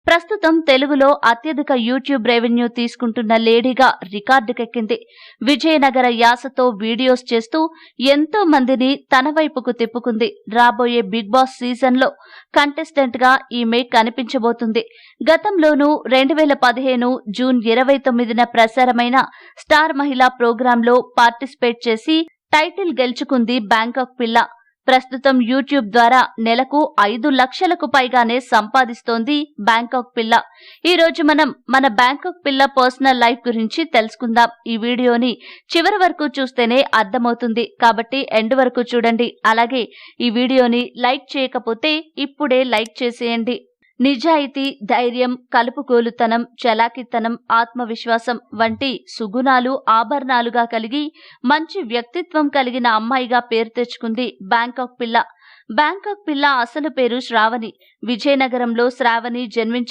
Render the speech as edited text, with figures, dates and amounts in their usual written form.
ప్రస్తుతం తెలుగులో అత్యధిక యూట్యూబ్ రెవెన్యూ తీసుకుంటున్న లేడీగా రికార్డుకెక్కింది. విజయనగర యాసతో వీడియోస్ చేస్తూ ఎంతో మందిని తన వైపుకు తిప్పుకుంది. రాబోయే బిగ్ బాస్ సీజన్లో కంటెస్టెంట్ గా ఈమె కనిపించబోతుంది. గతంలోనూ 2015 జూన్ 29న ప్రసారమైన స్టార్ మహిళా ప్రోగ్రాంలో పార్టిసిపేట్ చేసి టైటిల్ గెలుచుకుంది బ్యాంకాక్ పిల్ల. ప్రస్తుతం యూట్యూబ్ ద్వారా నెలకు 5 లక్షలకు పైగానే సంపాదిస్తోంది బ్యాంకాక్ పిల్ల. ఈ రోజు మనం మన బ్యాంకాక్ పిల్ల పర్సనల్ లైఫ్ గురించి తెలుసుకుందాం. ఈ వీడియోని చివరి వరకు చూస్తేనే అర్థమవుతుంది కాబట్టి ఎండ్ వరకు చూడండి. అలాగే ఈ వీడియోని లైక్ చేయకపోతే ఇప్పుడే లైక్ చేసేయండి. నిజాయితీ, ధైర్యం, కలుపుగోలుతనం, చలాకితనం, ఆత్మవిశ్వాసం వంటి సుగుణాలు ఆభరణాలుగా కలిగి మంచి వ్యక్తిత్వం కలిగిన అమ్మాయిగా పేరు తెచ్చుకుంది బ్యాంకాక్ పిల్ల. బ్యాంకాక్ పిల్ల అసలు పేరు శ్రావణి. విజయనగరంలో శ్రావణి జన్మించింది.